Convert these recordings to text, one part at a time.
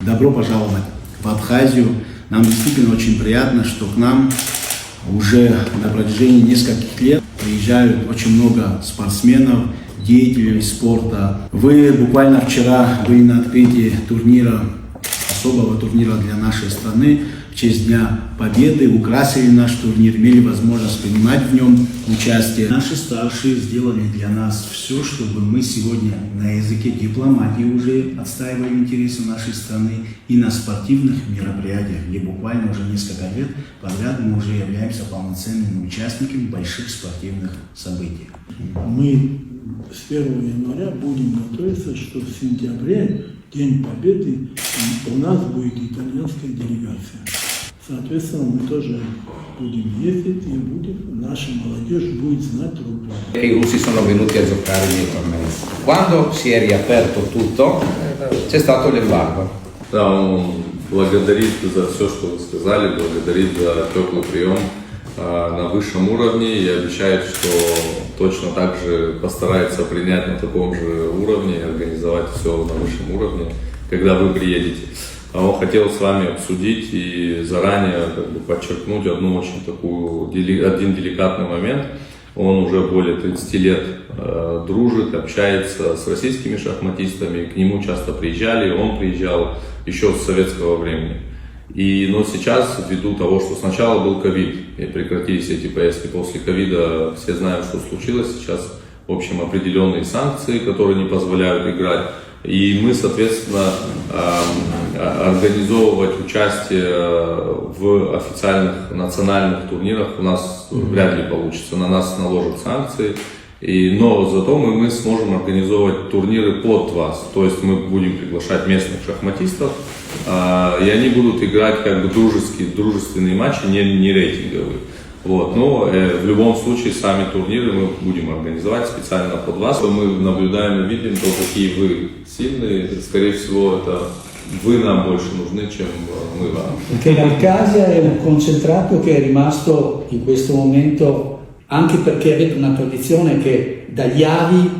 Добро пожаловать в Абхазию. Нам действительно очень приятно, что к нам уже на протяжении нескольких лет приезжают очень много спортсменов, деятелей спорта. Вы буквально вчера были на открытии турнира, особого турнира для нашей страны. В честь Дня Победы украсили наш турнир, имели возможность принимать в нем участие. Наши старшие сделали для нас все, чтобы мы сегодня на языке дипломатии уже отстаивали интересы нашей страны и на спортивных мероприятиях, где буквально уже несколько лет подряд мы уже являемся полноценными участниками больших спортивных событий. Мы с 1 января будем готовиться, что в сентябре, День Победы, у нас будет итальянская делегация. Sono мы тоже будем ездить и наша молодежь будет знать друг друга. I russi sono venuti a giocare dietro a me. Quando si è riaperto tutto, c'è stato l'embargo. Да, он благодарит за все, что вы сказали, благодарит за теплый прием на высшем уровне и обещает, что точно так же постарается принять на таком же уровне и организовать все на высшем уровне, когда вы приедете. Он хотел с вами обсудить и заранее подчеркнуть один деликатный момент. Он уже более 30 лет дружит, общается с российскими шахматистами, к нему часто приезжали, он приезжал еще с советского времени. Но сейчас, ввиду того, что сначала был ковид, и прекратились эти поездки, после ковида все знают, что случилось, сейчас, в общем, определенные санкции, которые не позволяют играть. И мы, соответственно, организовывать участие в официальных национальных турнирах у нас вряд ли получится. На нас наложат санкции. Но зато мы сможем организовывать турниры под вас. То есть мы будем приглашать местных шахматистов, и они будут играть как бы дружественные матчи, не рейтинговые. Но в любом случае сами турниры мы будем организовать специально под вас. Мы наблюдаем и видим, какие вы сильные. Скорее всего, это вы нам больше нужны, чем мы вам. Perché l'Abkhazia è un concentrato che è rimasto in questo momento anche perché avete una tradizione che dagli avi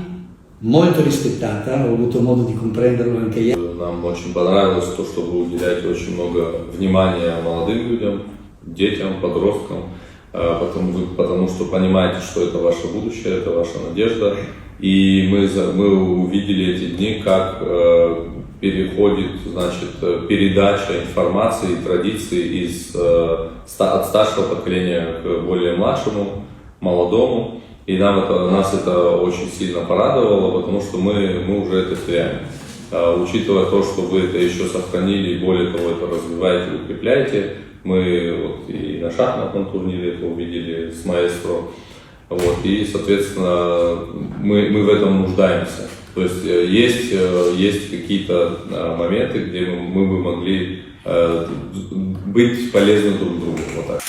molto rispettata, ho avuto modo di comprenderlo anche ieri. Нам очень понравилось то, что вы уделяете очень много внимания молодым людям, детям, подросткам, потому что понимаете, что это ваше будущее, это ваша надежда. И мы увидели эти дни, как переходит, передача информации и традиций от старшего поколения к более младшему, молодому. И нас это очень сильно порадовало, потому что мы уже это теряем. Учитывая то, что вы это еще сохранили и более того это развиваете, укрепляете, мы и на шахматном турнире это увидели с маэстро. И, соответственно, мы в этом нуждаемся. То есть есть какие-то моменты, где мы бы могли быть полезны друг другу. Вот так.